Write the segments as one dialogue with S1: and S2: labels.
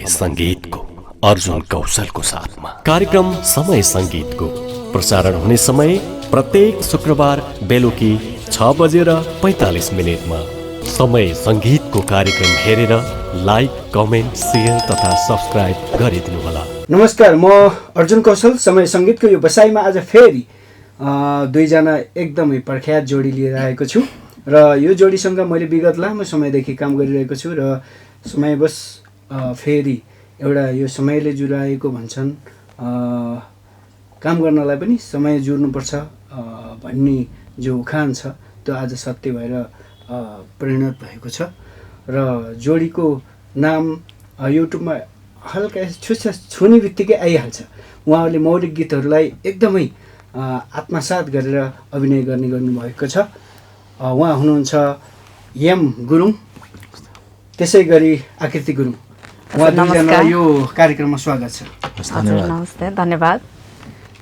S1: संगीतको अर्जुन कौशलको साथमा कार्यक्रम समय संगीतको प्रसारण हुने समय प्रत्येक शुक्रबार बेलुकी 6:45 समय संगीतको कार्यक्रम हेरेर लाइक, कमेन्ट, शेयर तथा सब्स्क्राइब गरिदिनुहोला।
S2: नमस्कार, म अर्जुन कौशल समय संगीतको यो बसाइमा आज फेरि दुईजना एकदमै प्रख्यात जोडी लिएर आएको छु र यो जोडीसँग मैले विगत लामो समयदेखि काम गरिरहेको छु र समयवश फेरि एउटा यो समयले जुराएको भन्छन्, काम गर्नलाई पनि समय जुर्नुपर्छ भन्ने जो उखान छ त्यो आज सत्य भएर परिणत भएको छ र जोडीको नाम युट्युबमा हल्का छुने बित्तिकै आइहाल्छ। उहाँहरूले मौलिक गीतहरूलाई एकदमै आत्मसात गरेर अभिनय गर्नुभएको छ। उहाँ हुनुहुन्छ एम गुरुङ, त्यसै गरी आकृति गुरुङ। उहाँ दुईजनालाई यो कार्यक्रममा स्वागत छ।
S3: नमस्ते, धन्यवाद।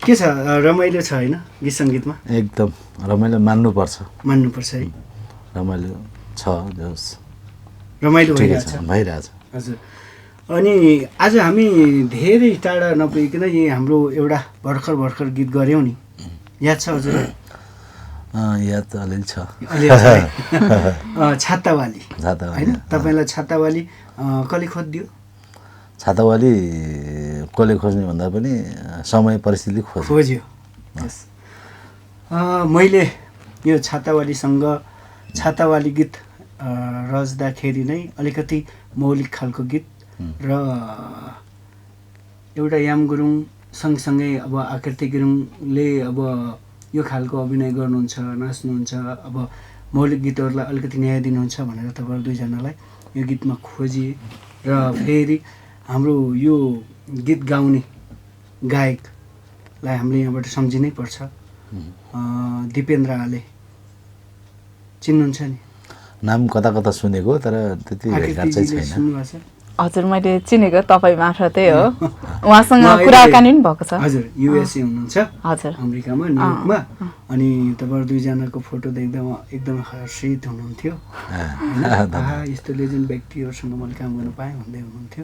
S2: के छ, रमाइलो छ होइन गीत सङ्गीतमा?
S4: एकदम रमाइलो मान्नुपर्छ
S2: है।
S4: रमाइलो छ,
S2: रमाइलो भइरहेछ। हजुर, अनि आज हामी धेरै टाढा नपुगिकन यही हाम्रो एउटा भर्खर गीत गऱ्यौँ नि, याद छ हजुर?
S4: याद त अलिअलि छ।
S2: छातावाली होइन? तपाईँलाई छातावाली कसले खोजिदियो?
S4: छातावाली कसले खोज्ने भन्दा पनि समय परिस्थितिले खोज्यो।
S2: मैले यो छातावालीसँग छातावाली गीत रच्दाखेरि नै अलिकति मौलिक खालको गीत र एउटा याम गुरुङ सँगसँगै अब आकृति गुरुङले अब यो खालको अभिनय गर्नुहुन्छ, नाच्नुहुन्छ, अब मौलिक गीतहरूलाई अलिकति न्याय दिनुहुन्छ भनेर तपाईँहरू दुईजनालाई यो गीतमा खोजिए र फेरि हाम्रो यो गीत गाउने गायकलाई हामीले यहाँबाट सम्झिनै पर्छ। दिपेन्द्र आले चिन्नुहुन्छ नि?
S4: नाम कता कता सुनेको, तर त्यति भेटघाट चाहिँ छैन।
S2: सुन्नुभएको छ?
S3: हजुर, मैले चिनेको तपाईँ मार्फतै हो। उहाँसँग कुराकानी पनि भएको छ।
S2: हजुर, युएसए हुनुहुन्छ,
S3: हजुर,
S2: अमेरिकामा, न्युयोर्कमा। अनि तपाईँहरू दुईजनाको फोटो देख्दा उहाँ एकदमै हर्षित हुनुहुन्थ्यो। यस्तो लेजेन्ड व्यक्तिहरूसँग मैले काम गर्न पाएँ भन्दै हुनुहुन्थ्यो।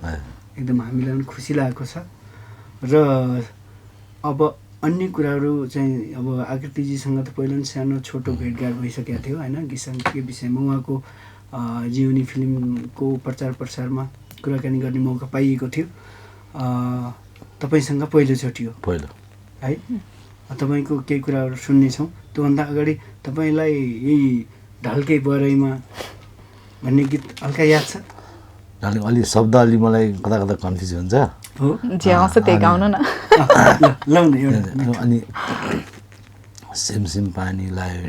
S2: एकदम हामीलाई पनि खुसी लागेको छ। र अब अन्य कुराहरू चाहिँ अब आकृतिजीसँग त पहिला पनि सानो छोटो भेटघाट भइसकेको थियो होइन, गीत सङ्गीतकै विषयमा। उहाँको जीवनी फिल्मको प्रचार प्रसारमा कुराकानी गर्ने मौका पाइएको थियो। तपाईँसँग पहिलोचोटि हो है? तपाईँको केही कुराहरू सुन्नेछौँ। त्योभन्दा अगाडि तपाईँलाई यही ढल्के बरैमा भन्ने गीत हल्का याद छ?
S4: अलि शब्द अलि मलाई कता कता कन्फ्युज हुन्छ।
S3: हो, जे आउँछ त्यही गाउनु न।
S4: अनि सिमसिम पानी लायो,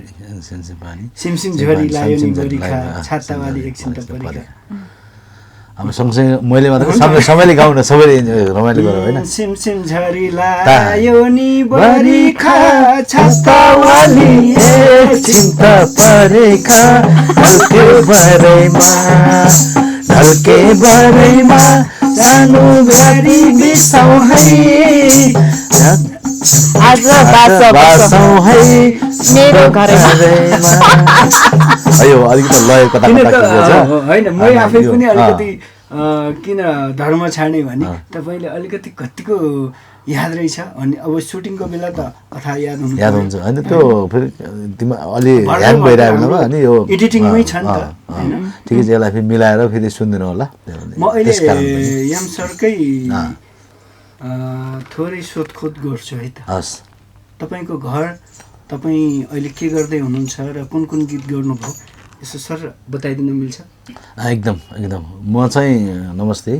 S4: सिमसिम पानी,
S2: सिमसिम झरी लायो नि बरिखा, छातावाली एकछिन त परिखा।
S4: अब सँगसँगै मैले मात्र सबैले गाउन, सबैले रमाइलो गरौँ होइन?
S2: सिमसिम झरी लायो नि बरिखा, छातावाली एकछिन त परिखा, ढल्के बरैमा सानो भ्यारी बिसाउ है,
S3: आज बासौ है मेरो घरमा।
S4: अयो अलिकति लय कता
S2: होइन, म आफै पनि अलिकति किन धर्म छाड्ने भने तपाईँले अलिकति कतिको याद रहेछ। अनि अब सुटिङको बेला त कथा याद
S4: हुन्छ होइन, त्यो फेरि तिमीलाई अलि ह्याङ भइरहेको हो अनि यो
S2: एडिटिङमै छ नि त होइन?
S4: ठिकै छ, यसलाई फेरि मिलाएर फेरि सुनिदिनु होला।
S2: म अहिले याम सरकै थोरै सोधखोज गर्छु है त।
S4: हस्,
S2: तपाईँको घर, तपाईँ अहिले के गर्दै हुनुहुन्छ र कुन गीत गर्नुभयो, यसो सर बताइदिनु मिल्छ?
S4: एकदम एकदम। म चाहिँ नमस्ते,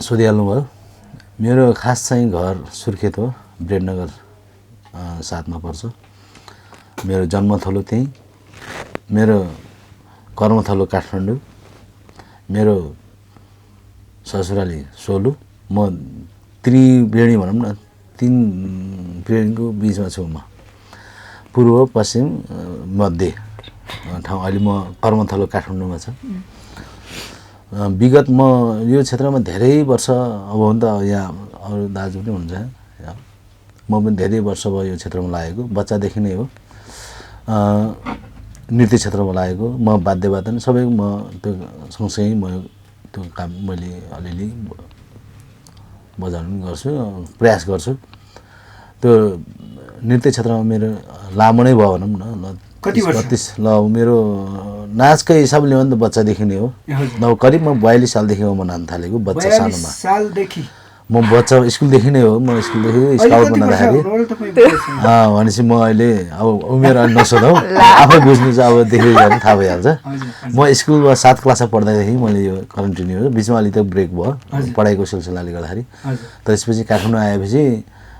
S4: सोधिहाल्नुभयो। मेरो खास चाहिँ घर सुर्खेत हो, विराटनगर 7 मा पर्छ। मेरो जन्मथलो त्यहीँ, मेरो कर्मथलो काठमाडौँ, मेरो ससुराली सोलु। म त्रिवेणी भनौँ न, 3 त्रिवेणीको बिचमा छु म। पूर्व, पश्चिम, मध्य ठाउँ। अहिले म कर्मथलो काठमाडौँमा छ। विगत म यो क्षेत्रमा धेरै वर्ष, अब हो नि त यहाँ अरू दाजु पनि हुनुहुन्छ, म पनि धेरै वर्ष भयो यो क्षेत्रमा लागेको, बच्चादेखि नै हो। नृत्य क्षेत्रमा लागेको, म वाद्यवादन सबै म त्यो सँगसँगै म त्यो काम मैले अलिअलि बजाउनु पनि गर्छु, प्रयास गर्छु। त्यो नृत्य क्षेत्रमा मेरो लामो नै भयो भनौँ न, ल 30 ल मेरो नाचकै हिसाबले हो नि त बच्चादेखि नै हो। ल करिब म 42 सालदेखि हो म नाच्न थालेको, बच्चा सानोमा।
S2: सालदेखि
S4: म बच्चा स्कुलदेखि नै हो, म स्कुलदेखि स्काउट बनाउँदाखेरि भनेपछि म अहिले अब उमेर अलि नसोधौँ, आफै बुझ्नु चाहिँ अब देखेको भने थाहा भइहाल्छ। म स्कुलमा 7 क्लासमा पढ्दादेखि मैले यो कन्टिन्यू हो, बिचमा अलि त ब्रेक भयो पढाइको सिलसिलाले गर्दाखेरि। त्यसपछि काठमाडौँ आएपछि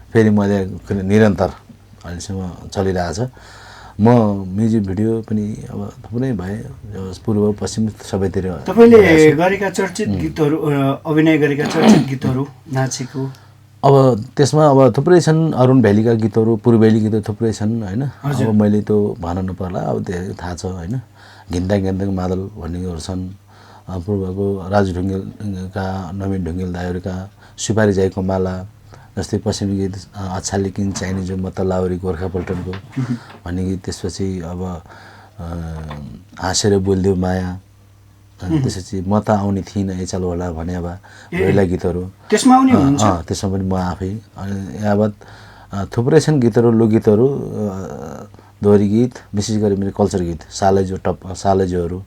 S4: फेरि मैले निरन्तर अहिलेसम्म चलिरहेछ। म म्युजिक भिडियो पनि अब थुप्रै भए, पूर्व पश्चिम सबैतिर।
S2: तपाईँले गरेका चर्चित गीतहरू, अभिनय गरेका चर्चित गीतहरू, नाचेको
S4: अब त्यसमा अब थुप्रै छन्। अरुण भ्यालीका गीतहरू, पूर्वेली गीतहरू थुप्रै छन् होइन। अब मैले त्यो भन्न नपर्ला, अब धेरै थाहा छ होइन। घिन्दा घिन्दाको मादल भन्नेहरू छन्, पूर्वको राजु ढुङ्गेलका, नवीन ढुङ्गेल दाइहरूका, सुपारी जाइको माला जस्तै पश्चिमी गीत, अच्छा लेकिन चाहिने जो म त लाउरी गोर्खा पल्टनको भन्ने गीत। त्यसपछि अब हाँसेर बोलिदेऊ माया, त्यसपछि म त आउने थिइनँ एचाल होला भने अब पहिला गीतहरू
S2: त्यसमा आउने हुनुहुन्छ।
S4: त्यसमा पनि म आफै। अनि यावत थुप्रै छन् गीतहरू, लोकगीतहरू, दोहोरी गीत, विशेष गरी मेरो कल्चर गीत, सालेजोहरू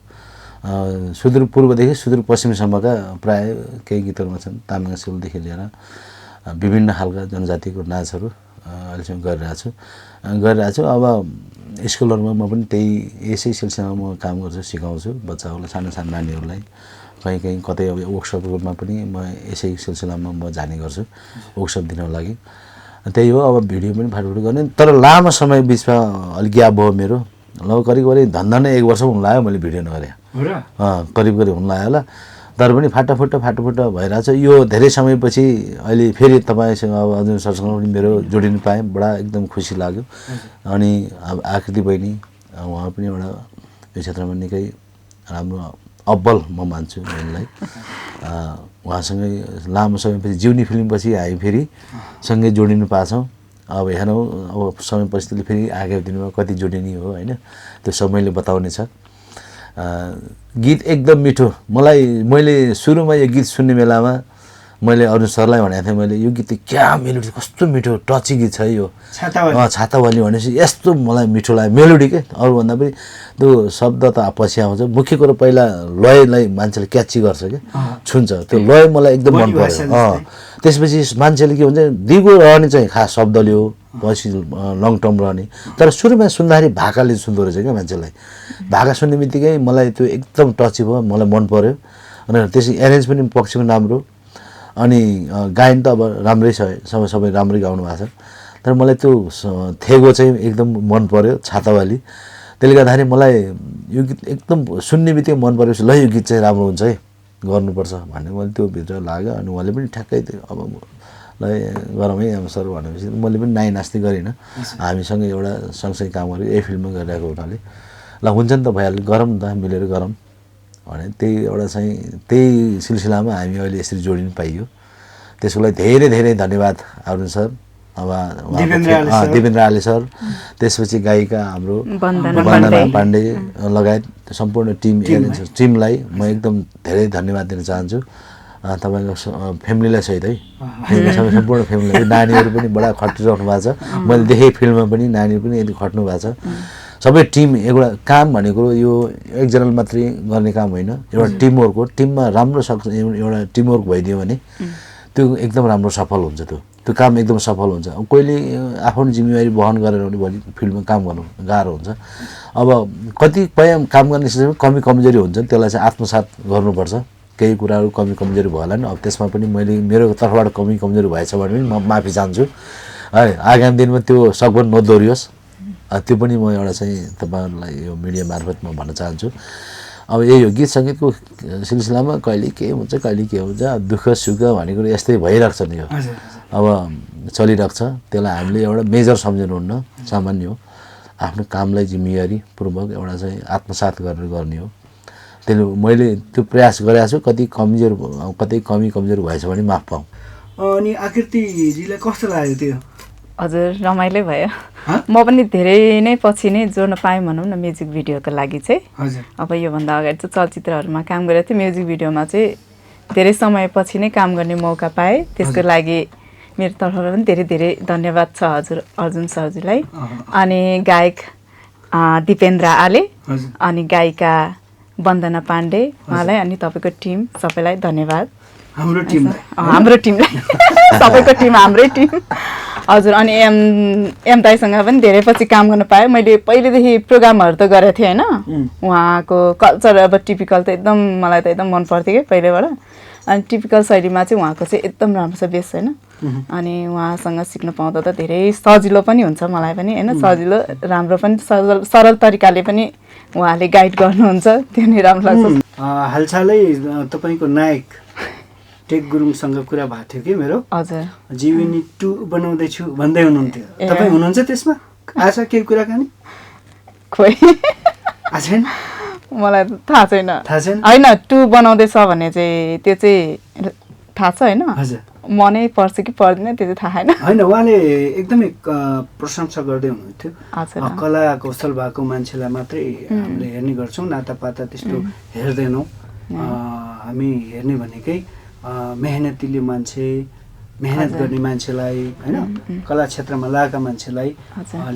S4: सुदूर पूर्वदेखि सुदूर पश्चिमसम्मका प्राय केही गीतहरूमा छन्। तामाङ सेलदेखि लिएर विभिन्न खालका जनजातिको नाचहरू अहिलेसम्म गरिरहेको छु। अब स्कुलहरूमा म पनि त्यही यसै सिलसिलामा म काम गर्छु, सिकाउँछु बच्चाहरूलाई, सानो सानो नानीहरूलाई। कहीँ कतै अब वर्कसपहरूमा पनि म यसै सिलसिलामा म जाने गर्छु वर्कसप दिनको लागि। त्यही हो, अब भिडियो पनि फाटफुट गर्ने। तर लामो समय बिचमा अलिक ग्याप भयो मेरो, लगभग करिब धन्दा नै 1 वर्ष हुन लाग्यो मैले भिडियो नगरे। करिब हुन लाग्यो होला। तर पनि फाटाफुट्टा भइरहेछ। यो धेरै समयपछि अहिले फेरि तपाईँसँग अब अर्जुन सरसँग पनि मेरो जोडिनु पाएँ, बडा एकदम खुसी लाग्यो। अनि अब आकृति बहिनी, उहाँ पनि एउटा यो क्षेत्रमा निकै राम्रो अब्बल म मान्छु उनलाई। उहाँसँगै लामो समयपछि जिउनी फिल्मपछि हामी फेरि सँगै जोडिनु पाछौँ। अब हेरौँ अब समय परिस्थितिले फेरि आगामी दिनमा कति जोडिने हो होइन, त्यो समयले बताउने छ। गीत एकदम मिठो। मैले सुरुमा यो गीत सुन्ने बेलामा मैले अरुण सरलाई भनेको थिएँ, मैले यो गीत क्या मेलोडी कस्तो मिठो टची गीत छ यो छातावाली भनेपछि यस्तो मलाई मिठो लाग्यो मेलोडी के। अरूभन्दा पनि त्यो शब्द त पछि आउँछ, मुख्य कुरो पहिला लयलाई मान्छेले क्याची गर्छ क्या, छुन्छ। त्यो लय मलाई एकदम मन पर्यो। त्यसपछि मान्छेले के भन्छ, दिगो रहने चाहिँ खास शब्दले हो, पछि लङ टर्म रहने। तर सुरुमा सुन्दाखेरि भाकाले सुन्दो रहेछ क्या मान्छेलाई। भाका सुन्ने बित्तिकै मलाई त्यो एकदम टची भयो, मलाई मन पर्यो। अनि त्यसै एरेन्ज पनि पक्ष पनि राम्रो, अनि गायन त अब राम्रै छ, सबै राम्रै गाउनु भएको छ। तर मलाई त्यो थेगो चाहिँ एकदम मन पर्यो, छातावाली। त्यसले गर्दाखेरि मलाई यो गीत एकदम सुन्ने बित्तिकै मन परेपछि ल यो गीत चाहिँ राम्रो हुन्छ है, गर्नुपर्छ भन्ने मैले त्यो भित्र लाग्यो। अनि उहाँले पनि ठ्याक्कै अब ल गरौँ है अब सर भनेपछि मैले पनि नाइ नास्ति गरिनँ। हामीसँग एउटा सँगसँगै काम गरेँ, यही फिल्ममा गरिरहेको हुनाले ल हुन्छ नि त, भइहाल्यो, गरौँ न त, मिलेर गरौँ भने त्यही एउटा चाहिँ त्यही सिलसिलामा हामी अहिले यसरी जोडिनु पाइयो। त्यसको लागि धेरै धेरै धन्यवाद अरुण सर, अब देवेन्द्र आले सर, त्यसपछि गायिका हाम्रो वन्दना पाण्डे लगायत सम्पूर्ण टिमलाई म एकदम धेरै धन्यवाद दिन चाहन्छु। तपाईँको फ्यामिलीलाई सहित है, सम्पूर्ण फ्यामिली, नानीहरू पनि बडा खटिरहनु भएको छ। मैले देखेँ फिल्ममा पनि नानीहरू पनि यति खट्नु भएको छ। सबै टिम, एउटा काम भनेको यो एकजनाले मात्रै गर्ने काम होइन, एउटा टिमवर्क हो। टिममा राम्रो एउटा टिमवर्क भइदियो भने त्यो एकदम राम्रो सफल हुन्छ। त्यो काम एकदम सफल हुन्छ। कोहीले आफ्नो जिम्मेवारी वहन गरेर भने भोलि फिल्डमा काम गर्नु गाह्रो हुन्छ। अब कतिपय काम गर्ने सिस्टममा कमी कमजोरी हुन्छ, त्यसलाई चाहिँ आत्मसात गर्नुपर्छ। केही कुराहरू कमी कमजोरी भयो होला नि, अब त्यसमा पनि मेरो तर्फबाट कमी कमजोरी भएछ भने पनि म माफी चाहन्छु है। आगामी दिनमा त्यो सकभर नदोहोरियोस्, त्यो पनि म एउटा चाहिँ तपाईँहरूलाई यो मिडिया मार्फत म भन्न चाहन्छु। अब यही हो, गीत सङ्गीतको सिलसिलामा कहिले के हुन्छ कहिले के हुन्छ, दुःख सुख भनेको यस्तै भइरहेको छ नि, यो अब चलिरहेको छ। त्यसलाई हामीले एउटा मेजर सम्झनुहुन्न, सामान्य हो। आफ्नो कामलाई जिम्मेवारी पूर्वक एउटा चाहिँ आत्मसात गरेर गर्ने हो। त्यसले मैले त्यो प्रयास गरेको छु। कति कमी कमजोर भएछ भने माफ पाऊँ।
S2: अनि आकृतिजीलाई कस्तो लाग्यो त्यो?
S3: हजुर रमाइलो भयो। म पनि धेरै नै पछि नै जोड्न पाएँ भनौँ न म्युजिक भिडियोको लागि चाहिँ।
S2: हजुर
S3: अब योभन्दा अगाडि चाहिँ चलचित्रहरूमा काम गरेको थिएँ, म्युजिक भिडियोमा चाहिँ धेरै समयपछि नै काम गर्ने मौका पाएँ त्यसको लागि मेरो तर्फबाट पनि धेरै धेरै धन्यवाद छ हजुर अर्जुन सरजीलाई अनि गायक दिपेन्द्र आले अनि गायिका वन्दना पाण्डे उहाँलाई अनि तपाईँको टिम सबैलाई धन्यवाद हाम्रो टिमलाई सबैको टिम हाम्रै टिम हजुर अनि एम दाईसँग पनि धेरै पछि काम गर्न पाएँ मैले पहिलेदेखि प्रोग्रामहरू त गरेको थिएँ होइन उहाँको कल्चर अब टिपिकल त एकदम मलाई त एकदम मन पर्थ्यो कि पहिल्यैबाट अनि टिपिकल शैलीमा चाहिँ उहाँको चाहिँ एकदम राम्रो छ बेस होइन अनि उहाँसँग सिक्न पाउँदा त धेरै सजिलो पनि हुन्छ मलाई पनि होइन सजिलो राम्रो पनि सरल तरिकाले पनि उहाँले गाइड गर्नुहुन्छ त्यो नै राम्रो लाग्छ
S2: हालसालै तपाईँको नायक टेक गुरुङसँग कुरा भएको थियो कि मेरो
S3: हजुर
S2: जीवनी 2 बनाउँदैछु भन्दै हुनुहुन्थ्यो तपाईँ हुनुहुन्छ त्यसमा आज केही कुराकानी
S3: खोइ
S2: छैन
S3: मलाई थाहा छैन होइन 2 बनाउँदैछ भने चाहिँ त्यो चाहिँ थाहा छ होइन मनै पर्छ कि पर्दैन त्यो चाहिँ थाहा छैन
S2: होइन उहाँले एकदमै प्रशंसा गर्दै हुनुहुन्थ्यो कला कौशल भएको मान्छेलाई मात्रै हामीले हेर्ने गर्छौँ नातापाता त्यस्तो हेर्दैनौँ हामी हेर्ने भनेकै मेहनतिले मान्छे मेहनत गर्ने मान्छेलाई होइन कला क्षेत्रमा लागेका मान्छेलाई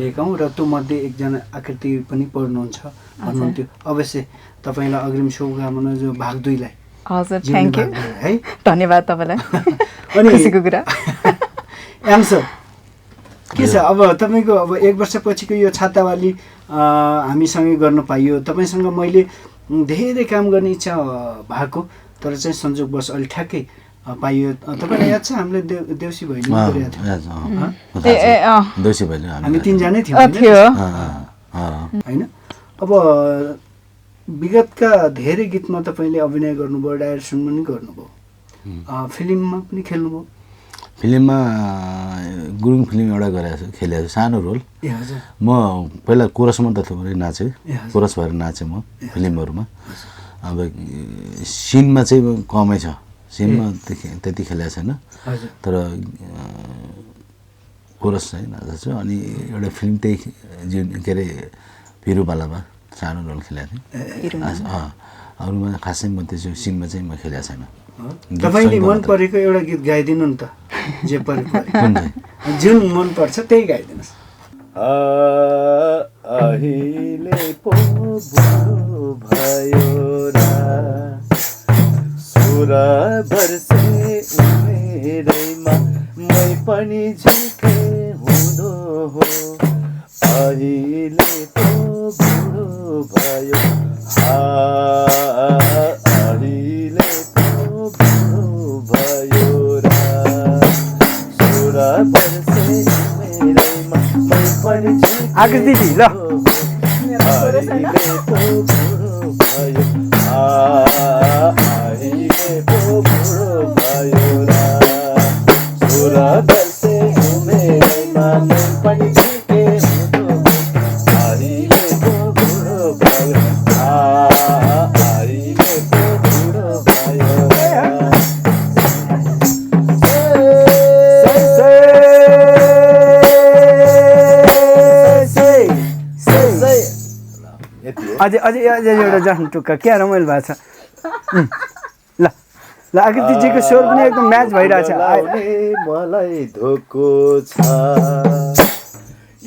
S2: लिएका हौँ र त्यो मध्ये एकजना आकृति पनि पढ्नुहुन्छ भन्नुहुन्थ्यो अवश्य तपाईँलाई अग्रिम शुभकामना जो भाग 2 लाई
S3: हजुर थ्याङ्क यू
S2: है
S3: धन्यवाद तपाईँलाई
S2: अनि
S3: खुसीको कुरा
S2: एन्सर के छ अब तपाईँको अब 1 वर्षपछिको यो छातावाली हामीसँगै गर्न पाइयो तपाईँसँग मैले धेरै काम गर्ने इच्छा भएको तर चाहिँ संयोगवश अलि ठ्याक्कै पाइयो तपाईँलाई याद छ हामीले देउसी भैली गरेको
S4: थियौँ
S2: हामी 3 जनै थियौँ होइन अब विगतका धेरै गीतमा तपाईँले अभिनय गर्नुभयो डाइरेक्सन पनि गर्नुभयो फिल्ममा पनि खेल्नुभयो
S4: फिल्ममा गुरुङ फिल्म एउटा गरेको छु खेलेको छु सानो रोल म पहिला कोरसमा त थुप्रै नाचेँ कोरस भएर नाचेँ म फिल्महरूमा अब सिनमा चाहिँ कमै छ सिनमा त्यति खेलेको छैन तर कोरस चाहिँ नाच्छु अनि एउटा फिल्म त्यही जुन के अरे भिरुबालामा सानो रोल खेलेको थिएँ अरूमा खासै म त्यसो सिनमा चाहिँ म खेलेको छैन
S2: तपाईँले मन परेको एउटा गीत गाइदिनु नि त जे परेको जुन मन पर्छ त्यही गाइदिनुहोस्
S5: अहिले पो बुढो भयो रा 16 वर्षे उमेरैमा मै पनि झिकै हुँदो हो अहिले पो बुढो भयो अहिले पो बुढो भयो रा 16 वर्षे उमेरैमा मै पनि
S2: आकृति ल
S5: अहिले पो बुढो भयो अहिले पो बुढो भयो रा 16 वर्षे उमेरैमा मै पनि झिके हुँदो अहिले पो बुढो भयो अहिले पो बुढो भयो
S2: अझै एउटा जान टुक्का क्या रमाइलो भएको छ ल ल आकृतिजीको स्वर पनि एकदम म्याच भइरहेछ
S5: मलाई धोको छ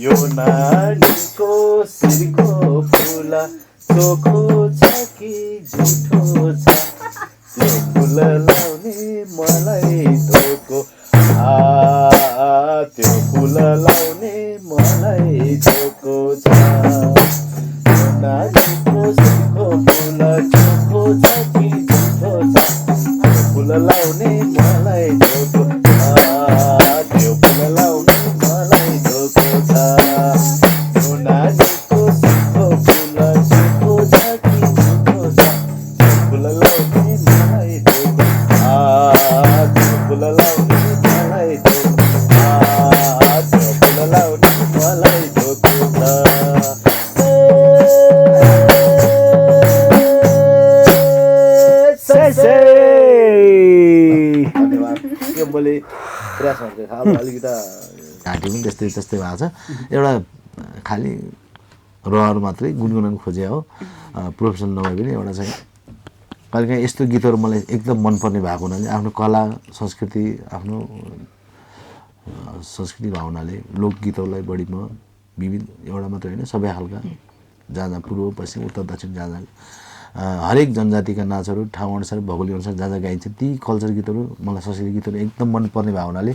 S5: यो नानीको शिरको फुला चोखो छ कि झुठो छ त्यो फुल लाउने मलाई धोको त्यो फुल लाउने मलाई धोको छ नानीको शिरको फुला चोखो छ कि झुठो छ फुल लाउने मलाई धोको त्यो फुल लाउने मलाई धोको छ यो नानीको शिरको फुला चोखो छ कि झुठो छ फुल लाउने मलाई धोको त्यो फुल लाउने मलाई धोको त्यो फुल लाउने मलाई धोको छ बोले प्रयासहरू अब अलिकति
S4: घाँटी पनि त्यस्तै त्यस्तै भएको छ एउटा खालि रहर मात्रै गुनगुनाउनु खोजे हो प्रोफेसनल नभए पनि एउटा चाहिँ कहिलेकाहीँ यस्तो गीतहरू मलाई एकदम मनपर्ने भएको हुनाले आफ्नो कला संस्कृति आफ्नो संस्कृति भएको हुनाले लोकगीतहरूलाई बढी म विविध एउटा मात्र होइन सबै खालका जहाँ जहाँ पूर्व पश्चिम उत्तर दक्षिण जहाँ जहाँ हरेक जनजातिका नाचहरू ठाउँ अनुसार भौगोलिक अनुसार जहाँ जहाँ गाइन्छ ती कल्चर गीतहरू मलाई संस्कृति गीतहरू एकदम मनपर्ने भएको हुनाले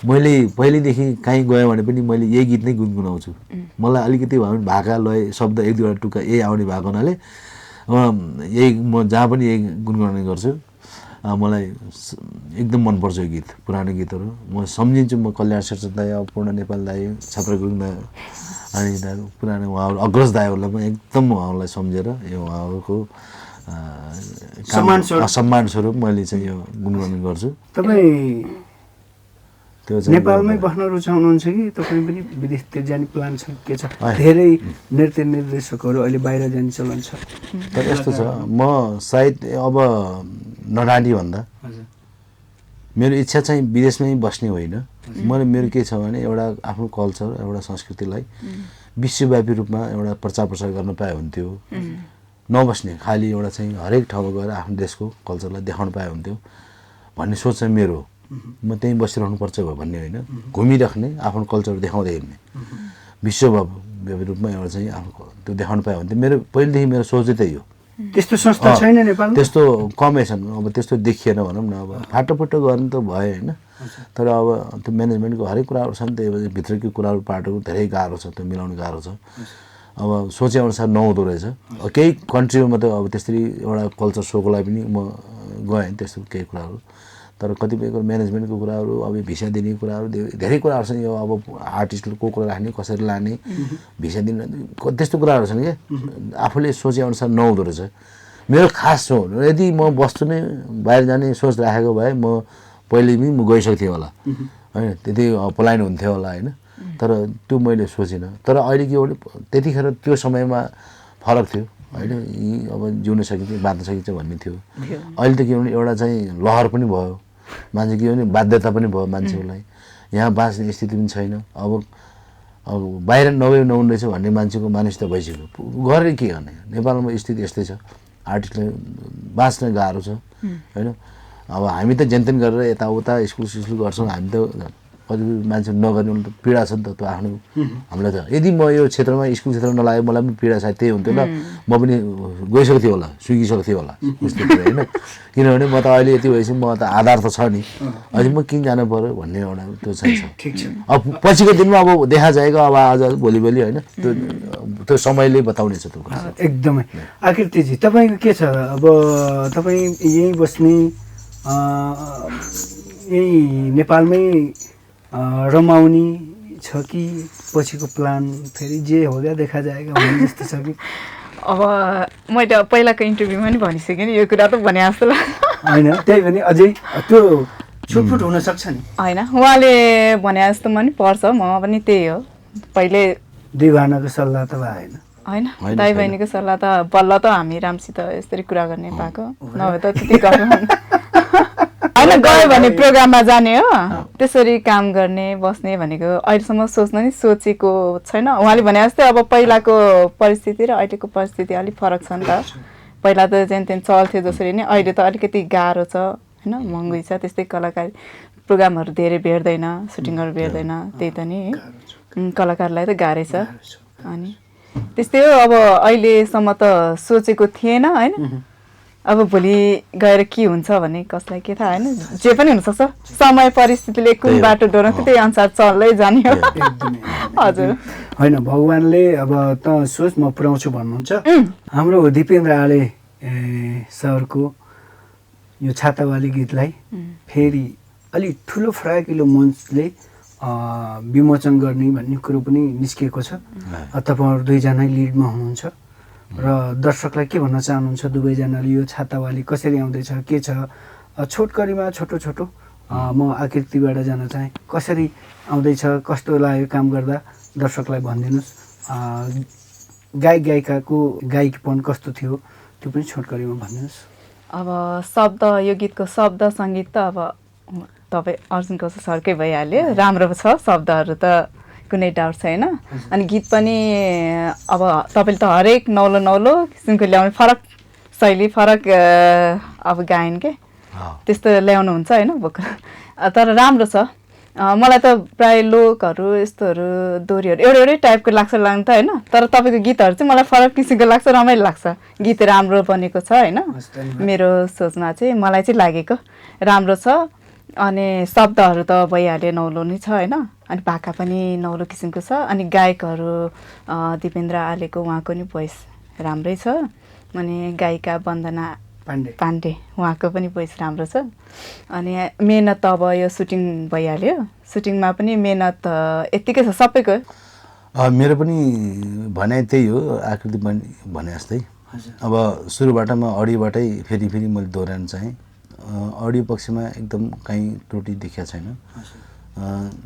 S4: मैले पहिल्यैदेखि कहीँ गएँ भने पनि मैले यही गीत नै गुनगुनाउँछु मलाई अलिकति भए पनि भाका लय शब्द एक दुईवटा टुक्का यही आउने भएको हुनाले यही म जहाँ पनि यही गुनगुनाउने गर्छु मलाई एकदम मनपर्छ यो गीत पुरानो गीतहरू म सम्झिन्छु म कल्याण श्रेष्ठ दाई पूर्ण नेपाल दाई छत्र गुरुङ दाई अनि यिनीहरू पुरानो उहाँहरू अग्रज दाईहरूलाई पनि एकदम उहाँहरूलाई सम्झेर यो उहाँहरूको सम्मान स्वरूप मैले चाहिँ यो गुनगुनाउने गर्छु।
S2: तपाईँ
S4: त्यो चाहिँ
S2: नेपालमै बस्न रुचाउनुहुन्छ कि तपाईँ पनि विदेशतिर जाने प्लान छ के छ? धेरै नृत्य निर्देशकहरू अहिले बाहिर जाने चलन छ।
S4: तर यस्तो छ म सायद अब नडाँडी भन्दा मेरो इच्छा चाहिँ विदेशमै बस्ने होइन मेरो के छ भने एउटा आफ्नो कल्चर एउटा संस्कृतिलाई विश्वव्यापी रूपमा एउटा प्रचार प्रसार गर्न पाए हुन्थ्यो नबस्ने खालि एउटा चाहिँ हरेक ठाउँमा गएर आफ्नो देशको कल्चरलाई देखाउन पाए हुन्थ्यो भन्ने सोच चाहिँ मेरो म त्यहीँ बसिरहनुपर्छ भन्ने होइन घुमिराख्ने आफ्नो कल्चर देखाउँदै हिँड्ने विश्वव्यापी रूपमा एउटा चाहिँ आफ्नो त्यो देखाउन पाए हुन्थ्यो मेरो पहिलेदेखि मेरो सोचै त्यही हो।
S2: त्यस्तो संस्था छैन नेपालमा?
S4: त्यस्तो कमै छन् अब त्यस्तो देखिएन भनौँ न अब फाटोफुटो गर्नु त भयो होइन तर अब त्यो म्यानेजमेन्टको हरेक कुराहरू छन् त्यही भित्रको कुराहरू पाटोको धेरै गाह्रो छ त्यो मिलाउनु गाह्रो छ अब सोचे अनुसार नहुँदो रहेछ। केही कन्ट्रीमा त अब त्यसरी एउटा कल्चर सोको लागि पनि म गएँ त्यस्तो केही कुराहरू तर कतिपय म्यानेजमेन्टको कुराहरू अब भिसा दिने कुराहरू धेरै कुराहरू छन् यो अब आर्टिस्टहरू को राख्ने कसरी लाने भिसा दिने त्यस्तो कुराहरू छन् क्या आफूले सोचे अनुसार नहुँदो रहेछ। मेरो खास हो यदि म बस्छु नै बाहिर जाने सोच राखेको भए म पहिले पनि म गइसक्थेँ होला होइन त्यति पलायन हुन्थ्यो होला होइन तर त्यो मैले सोचिनँ। तर अहिले के भने त्यतिखेर त्यो समयमा फरक थियो होइन यी अब जिउन सकिन्छ बाँच्न सकिन्छ भन्ने थियो। अहिले त के भने एउटा चाहिँ लहर पनि भयो मान्छे के भने बाध्यता पनि भयो मान्छेहरूलाई यहाँ बाँच्ने स्थिति पनि छैन अब बाहिर नहुने रहेछ भन्ने मान्छेको मानिस त भइसक्यो गरेर के गर्ने नेपालमा स्थिति यस्तै छ आर्टिस्टलाई बाँच्न गाह्रो छ होइन। अब हामी त जेनतेन गरेर यताउता स्कुल गर्छौँ हामी त कति मान्छे नगर्ने त पीडा छ नि त त्यो आफ्नो हामीलाई त यदि म यो क्षेत्रमा स्कुल क्षेत्रमा नलागे मलाई पनि पीडा सायद त्यही हुन्थ्यो ल म पनि गइसक्थेँ थियो होला सुकिसक्थेँ होला होइन किनभने म त अहिले यति भएपछि म त आधार त छ नि अहिले म किन जानु पऱ्यो भन्ने एउटा त्यो चाहिँ छ। अब पछिको दिनमा अब देखा जाएको अब आज भोलि होइन त्यो समयले बताउनेछ त्यो कुरा
S2: एकदमै। आकृतिजी तपाईँको के छ अब तपाईँ यहीँ बस्ने यही नेपालमै रमाउने छ कि पछिको प्लान फेरि जे होगा देखा जाएगा भन्ने जस्तो छ कि?
S3: अब मैले पहिलाको इन्टरभ्यूमा पनि भनिसकेँ नि यो कुरा त भने जस्तो लाग्छ
S2: होइन त्यही भने अझै त्यो छुटफुट हुन सक्छ नि
S3: होइन उहाँले भने जस्तो पनि पर्छ म पनि त्यही हो पहिले
S2: दुई भानाको सल्लाह त भएन
S3: होइन दाइ बहिनीको सल्लाह त बल्ल त हामी रामसित यसरी कुरा गर्ने पाएको नभए त त्यति गर्नु होइन गयो भने प्रोग्राममा जाने हो त्यसरी काम गर्ने बस्ने भनेको अहिलेसम्म सोच्न नि सोचेको छैन। उहाँले भने जस्तै अब पहिलाको परिस्थिति र अहिलेको परिस्थिति अलिक फरक छ नि त पहिला त जेन तेन चल्थ्यो जसरी नै अहिले त अलिकति गाह्रो छ होइन महँगै छ त्यस्तै कलाकार प्रोग्रामहरू धेरै भेट्दैन सुटिङहरू भेट्दैन त्यही त नि कलाकारलाई त गाह्रै छ अनि त्यस्तै हो। अब अहिलेसम्म त सोचेको थिएन होइन अब भोलि गएर के हुन्छ भने कसलाई के थाहा होइन जे पनि हुनसक्छ समय परिस्थितिले कुन बाटो डोर्छ त्यही अनुसार चल्दै जाने हो हजुर
S2: होइन भगवान्ले अब त सोच म पुऱ्याउँछु भन्नुहुन्छ। हाम्रो दिपेन्द्र आले सरको यो छातावाली गीतलाई फेरि अलिक ठुलो फराकिलो मञ्चले विमोचन गर्ने भन्ने कुरो पनि निस्किएको छ। तपाईँहरू दुईजना लिडमा हुनुहुन्छ र दर्शकलाई के भन्न चाहनुहुन्छ दुवैजनाले यो छातावाली कसरी आउँदैछ के छ छोटकरीमा छोटो छोटो म आकृतिबाट जान चाहेँ कसरी आउँदैछ कस्तो लाग्यो काम गर्दा दर्शकलाई भनिदिनुहोस् गायक गायिकाको गायकीपन कस्तो थियो त्यो पनि छोटकरीमा भनिदिनुहोस्।
S3: अब शब्द यो गीतको शब्द सङ्गीत त अब तपाईँ अर्जुन कौशल सरकै भइहाल्यो राम्रो छ शब्दहरू त कुनै डाउट छैन अनि गीत पनि अब तपाईँले त हरेक नौलो नौलो किसिमको ल्याउने फरक शैली फरक अब गायन के त्यस्तो ल्याउनुहुन्छ होइन भोकल तर राम्रो छ मलाई त प्राय लोकहरू यस्तोहरू दोहोरीहरू एउटै टाइपको लाग्छ त होइन तर तपाईँको गीतहरू चाहिँ मलाई फरक किसिमको लाग्छ रमाइलो लाग्छ गीत राम्रो बनेको छ होइन मेरो सोचमा चाहिँ मलाई चाहिँ लागेको राम्रो छ अनि शब्दहरू त भइहाल्यो नौलो नै छ होइन अनि भाका पनि नौलो किसिमको छ अनि गायकहरू दिपेन्द्र आलेको उहाँको नि भोइस राम्रै छ अनि गायिका वन्दना पाण्डे उहाँको पनि भोइस राम्रो छ अनि मेहनत अब यो सुटिङ भइहाल्यो सुटिङमा पनि मेहनत यत्तिकै छ सबैको
S4: मेरो पनि भनाइ त्यही हो आकृति पनि भने जस्तै अब सुरुबाट म अडियोबाटै फेरि मैले दोहोऱ्याउन चाहेँ अडियो पक्षमा एकदम कहीँ त्रुटि देखिया छैन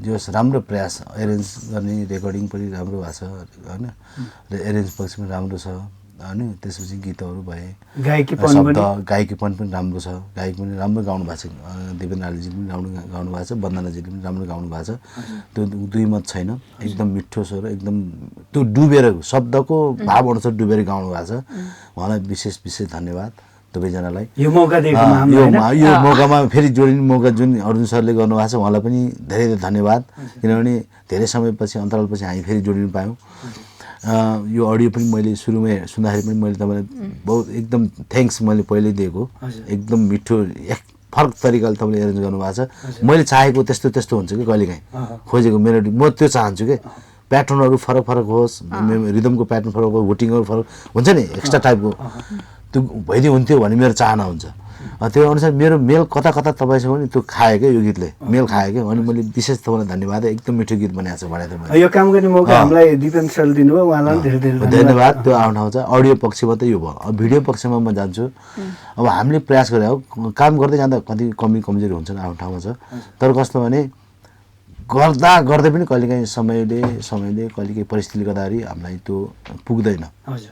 S4: जस राम्रो प्रयास एरेन्ज गर्ने रेकर्डिङ पनि राम्रो भएको छ होइन र एरेन्ज पक्षमा राम्रो छ होइन त्यसपछि गीतहरू भए गायकीपन पनि राम्रो छ गायक पनि राम्रो गाउनु भएको छ दिपेन्द्र आलेजी पनि राम्रो गाउनु भएको छ वन्दनाजीले पनि राम्रो गाउनु भएको छ त्यो दुई मत छैन एकदम मिठो स्वर एकदम त्यो डुबेर शब्दको भाव अनुसार डुबेर गाउनु भएको छ उहाँलाई विशेष धन्यवाद दुवैजनालाई
S2: यो
S4: मौकामा फेरि जोडिने मौका जुन अर्जुन सरले गर्नुभएको छ उहाँलाई पनि धेरै धन्यवाद किनभने धेरै समयपछि अन्तरालपछि हामी फेरि जोडिनु पायौँ यो अडियो पनि मैले सुरुमै सुन्दाखेरि पनि मैले तपाईँलाई बहुत एकदम थ्याङ्क्स मैले पहिल्यै दिएको एकदम मिठो फरक तरिकाले तपाईँले एरेन्ज गर्नुभएको छ मैले चाहेको त्यस्तो हुन्छ कि कहिलेकाहीँ खोजेको मेलोडी म त्यो चाहन्छु कि प्याटर्नहरू फरक होस् रिदमको प्याटर्न फरक होस् हुटिङहरू फरक हुन्छ नि एक्स्ट्रा टाइपको त्यो भइदियो हुन्थ्यो भन्ने मेरो चाहना हुन्छ त्यो अनुसार मेरो मेल कता तपाईँसँग पनि त्यो खायो क्या यो गीतले मेल खायो क्या अनि मैले विशेष तपाईँलाई धन्यवाद एकदम मिठो गीत बनाएको छ भने त
S2: यो काम गर्ने मौका हामीलाई दिपेन्द्र सरले दिनुभयो उहाँलाई धेरै
S4: धन्यवाद त्यो आफ्नो ठाउँ छ अडियो पक्षमा त यो भयो अब भिडियो पक्षमा म जान्छु अब हामीले प्रयास गरे हो काम गर्दै जाँदा कति कमजोरी हुन्छ आफ्नो ठाउँमा छ तर कस्तो भने गर्दै पनि कहिलेकाहीँ समयले कहिलेकाहीँ परिस्थितिले गर्दाखेरि हामीलाई त्यो पुग्दैन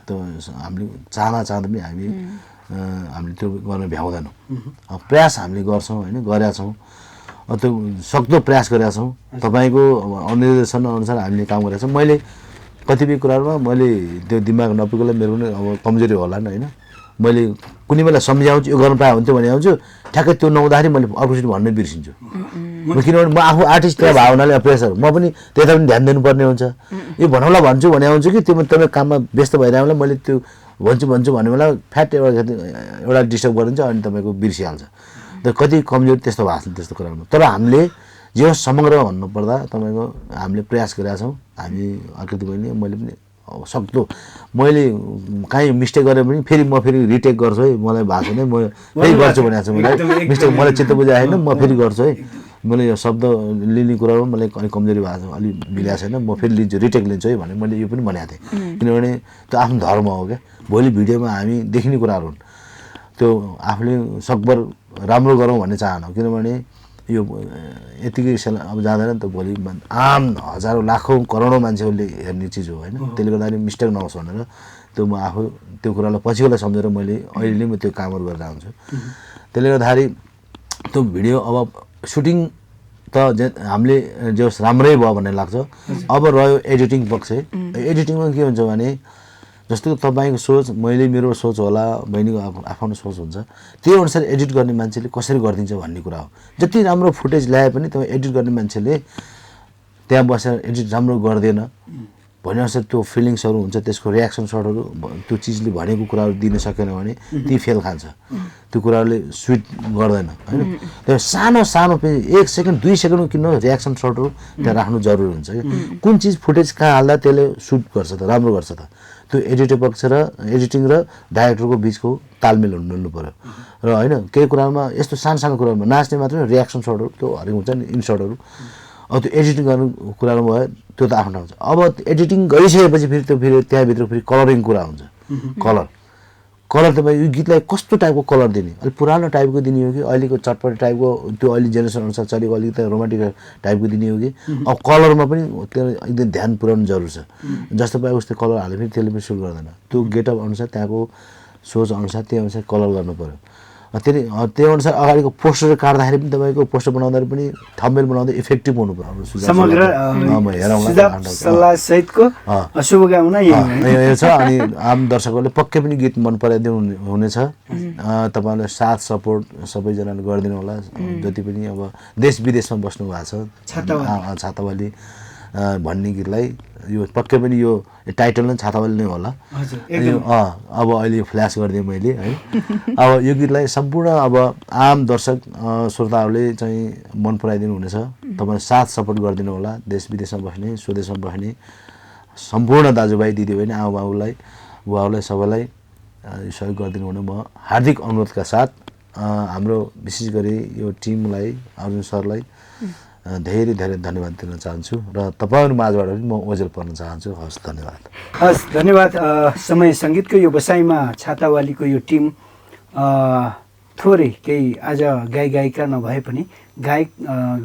S4: त्यो हामीले चाहँदा पनि हामीले त्यो गर्न भ्याउँदैनौँ प्रयास हामीले गर्छौँ होइन गरेका छौँ त्यो सक्दो प्रयास गरेका छौँ तपाईँको निर्देशन अनुसार हामीले काम गरेका छौँ मैले कतिपय कुराहरूमा मैले त्यो दिमाग नपुगेकोलाई मेरो पनि अब कमजोरी होला नि होइन मैले कुनै बेला सम्झाउँछु यो गर्नु पाए हुन्थ्यो भने आउँछु ठ्याक्कै त्यो नहुँदाखेरि मैले अर्कोचोटि भन्नै बिर्सिन्छु किनभने म आफू आर्टिस्ट त्यो भावनाले प्रेसर म पनि त्यता पनि ध्यान दिनुपर्ने हुन्छ यो भनौँला भन्छु भने आउँछु कि त्यो तपाईँ काममा व्यस्त भइरहेकोलाई मैले त्यो भन्छु भन्ने बेला फ्याट एउटा डिस्टर्ब गरिदिन्छ अनि तपाईँको बिर्सिहाल्छ त कति कमजोरी त्यस्तो भएको छ त्यस्तो कुरामा तर हामीले जे समग्र भन्नुपर्दा तपाईँको हामीले प्रयास गरेका छौँ हामी आकृति बहिनी मैले पनि सक्दो मैले काहीँ मिस्टेक गरेँ भने फेरि म फेरि रिटेक गर्छु है मलाई भएको छैन म फेरि गर्छु भनेको छु मलाई मिस्टेक मलाई चित्त बुझाएको छैन म फेरि गर्छु है मैले यो शब्द लिने कुरामा मलाई अलिक कमजोरी भएको छ अलिक मिलाएको छैन म फेरि लिन्छु रिटेक लिन्छु है भने मैले यो पनि भनेको थिएँ किनभने त्यो आफ्नो धर्म हो क्या भोलि भिडियोमा हामी देखिने कुराहरू हुन् त्यो आफूले सकभर राम्रो गरौँ भन्ने चाहना हो किनभने यो यतिकै अब जाँदैन नि त भोलि आम हजारौँ लाखौँ करोडौँ मान्छेहरूले हेर्ने चिज हो होइन त्यसले गर्दाखेरि मिस्टेक नहोस् भनेर त्यो म आफू त्यो कुरालाई पछिकोलाई सम्झेर मैले अहिले नै म त्यो कामहरू गरेर आउँछु त्यसले गर्दाखेरि त्यो भिडियो अब सुटिङ त हामीले जस राम्रै भयो भन्ने लाग्छ अब रह्यो एडिटिङ पक्ष एडिटिङमा के हुन्छ भने जस्तो तपाईँको सोच मेरो सोच होला बहिनीको आफ्नो सोच हुन्छ त्यही अनुसार एडिट गर्ने मान्छेले कसरी गरिदिन्छ भन्ने कुरा हो जति राम्रो फुटेज ल्याए पनि तपाईँ एडिट गर्ने मान्छेले त्यहाँ बसेर एडिट राम्रो गर्दैन भनेअनुसार त्यो फिलिङ्सहरू हुन्छ त्यसको रियाक्सन सर्टहरू त्यो चिजले भनेको कुराहरू दिन सकेन भने ती फेल खान्छ त्यो कुराहरूले स्विट गर्दैन होइन त्यो सानो पनि 1 सेकेन्ड 2 सेकेन्डको किन रियाक्सन सर्टहरू त्यहाँ राख्नु जरुरी हुन्छ कि कुन चिज फुटेज कहाँ हाल्दा त्यसले सुट गर्छ त राम्रो गर्छ त त्यो एडिटर पक्ष र एडिटिङ र डाइरेक्टरको बिचको तालमेल हुनु पर्यो र होइन केही कुरामा यस्तो सानो कुरामा नाच्ने मात्रै रियाक्सन सर्टहरू त्यो हरेक हुन्छ नि इन्सर्टहरू अब त्यो एडिटिङ गर्नु कुरामा भयो त्यो त आफ्नो ठाउँ छ अब एडिटिङ गरिसकेपछि फेरि त्यो फेरि त्यहाँभित्र फेरि कलरिङ कुरा हुन्छ कलर तपाईँ यो गीतलाई कस्तो टाइपको कलर दिने अलिक पुरानो टाइपको दिने हो कि अहिलेको चटपटे टाइपको त्यो अहिले जेनेरेसन अनुसार चलेको अलिकति रोमान्टिक टाइपको दिने हो कि अब कलरमा पनि त्यो एकदम ध्यान पुर्याउनु जरुरी छ जस्तो पाए उस्तो कलर हाल्यो फेरि त्यसले पनि सुट गर्दैन त्यो गेटअप अनुसार त्यहाँको सोच अनुसार त्यही अनुसार कलर गर्नु पऱ्यो त्यही अनुसार अगाडिको पोस्टर काट्दाखेरि पनि तपाईँको पोस्टर बनाउँदाखेरि पनि थम्बनेल बनाउँदा इफेक्टिभ हुनु पर्यो हाम्रो सुझाव
S2: समग्र सुझाव सल्लाह सहितको शुभकामना
S4: यो छ। अनि आम दर्शकहरूले पक्कै पनि गीत मन पराइदिनु हुनेछ। तपाईँहरूले साथ सपोर्ट सबैजनाले गरिदिनु होला। जति पनि अब देश विदेशमा बस्नु भएको छ छातावाली भन्ने गीतलाई यो पक्कै पनि यो टाइटल नै छातावाली नै होला। अब अहिले फ्ल्यास गरिदिएँ मैले है। अब यो गीतलाई सम्पूर्ण अब आम दर्शक श्रोताहरूले चाहिँ मन पराइदिनु हुनेछ। तपाईँले साथ सपोर्ट गरिदिनु होला। देश विदेशमा बस्ने स्वदेशमा बस्ने सम्पूर्ण दाजुभाइ दिदीबहिनी नि आमाबाबुलाई बुवाहरूलाई सबैलाई सहयोग गरिदिनु हुने म हार्दिक अनुरोधका साथ हाम्रो विशेष गरी यो टिमलाई अर्जुन सरलाई धेरै धेरै धन्यवाद दिन चाहन्छु र तपाईँहरू माझबाट पनि म ओझेल पर्न चाहन्छु। हस् धन्यवाद।
S2: हस् धन्यवाद। समय सङ्गीतको यो बसाइमा छातावालीको यो टिम थोरै केही आज गायिका नभए पनि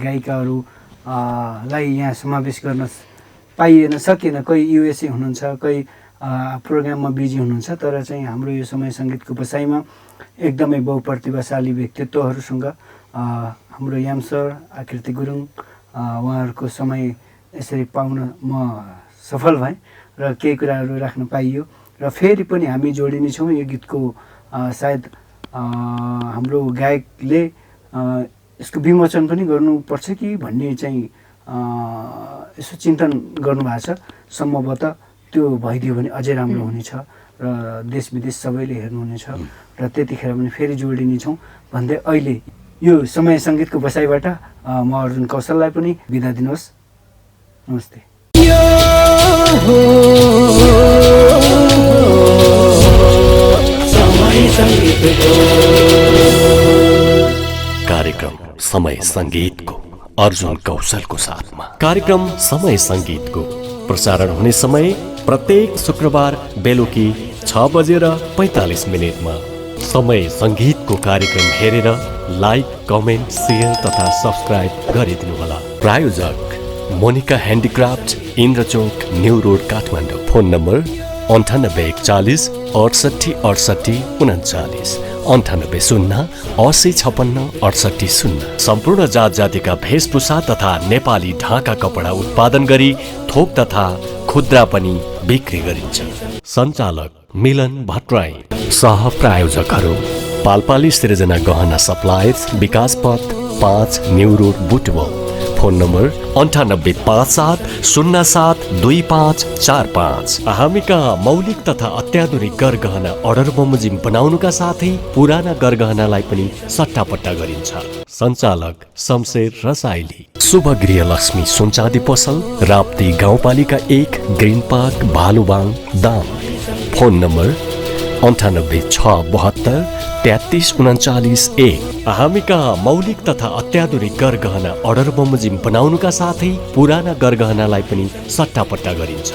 S2: गायिकाहरूलाई यहाँ समावेश गर्न पाइएन सकेन। कोही युएसए हुनुहुन्छ, कोही प्रोग्राममा बिजी हुनुहुन्छ। तर चाहिँ हाम्रो यो समय सङ्गीतको बसाइमा एकदमै बहुप्रतिभाशाली व्यक्तित्वहरूसँग हाम्रो याम सर, आकृति गुरुङ उहाँहरूको समय यसरी पाउन म सफल भएँ र केही कुराहरू राख्न पाइयो। र फेरि पनि हामी जोडिने छौँ। यो गीतको सायद हाम्रो गायकले यसको विमोचन पनि गर्नुपर्छ कि भन्ने चाहिँ यसो चिन्तन गर्नुभएको छ। सम्भवतः त्यो भइदियो भने अझै राम्रो हुनेछ र देश विदेश सबैले हेर्नुहुनेछ र त्यतिखेर पनि फेरि जोडिने छौँ भन्दै अहिले यो समय सङ्गीतको बसाइबाट म अर्जुन कौशललाई पनि बिदा दिनुहोस्। नमस्ते।
S1: कार्यक्रम समय सङ्गीतको अर्जुन कौशलको साथमा कार्यक्रम समय सङ्गीतको प्रसारण हुने समय प्रत्येक शुक्रबार बेलुकी 6:45 समय सङ्गीतको कार्यक्रम हेरेर लाइक, कमेन्ट, शेयर तथा सब्सक्राइब गरिदिनुहोला। प्रायोजक Monika handicraft, Indrachok, New Road, Kathmandu. Phone number 9841 68 68 39 98 0 80 56 68 0। सम्पूर्ण जात जातिका भेषभूषा तथा नेपाली ढाका कपडा उत्पादन गरी थोक तथा खुद्रा पनि बिक्री गरिन्छ। सञ्चालक मिलन भट्टराई। सह प्रायोजकहरू पाल्पाली सृजना गहना सप्लायर्स, विकास पथ 5, new road, Butwal. Phone number 9857 07 2545। हामी कहाँ मौलिक तथा अत्याधुनिक गरगहना अर्डर बमोजिम बनाउनुका साथै पुराना गरगहनालाई पनि सट्टापट्टा गरिन्छ। सञ्चालक शमशेर रसाइली। शुभ गृहलक्ष्मी सुनचाँदी पसल, राप्ती गाउँपालिका 1, green park, Bhalubang, Dang. Phone number 98 672 33 39 1। हामी कहाँ मौलिक तथा अत्याधुनिक गरगहना अर्डर बमोजिम बनाउनुका साथै पुराना गरगहनालाई पनि सट्टापट्टा गरिन्छ।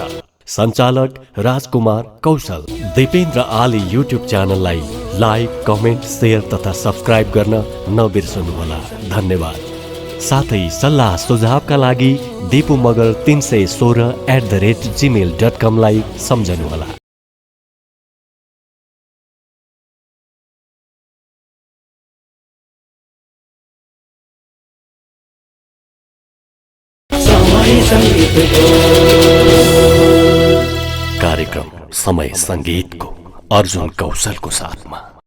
S1: सञ्चालक राजकुमार कौशल। दिपेन्द्र आली युट्युब च्यानललाई लाइक, कमेन्ट, शेयर तथा सब्सक्राइब गर्न नबिर्सनुहोला। धन्यवाद। साथै सल्लाह सुझावका लागि दिपु मगर 316 @gmail.com लाई सम्झनुहोला। कार्यक्रम समय सङ्गीतको अर्जुन कौशलको साथमा।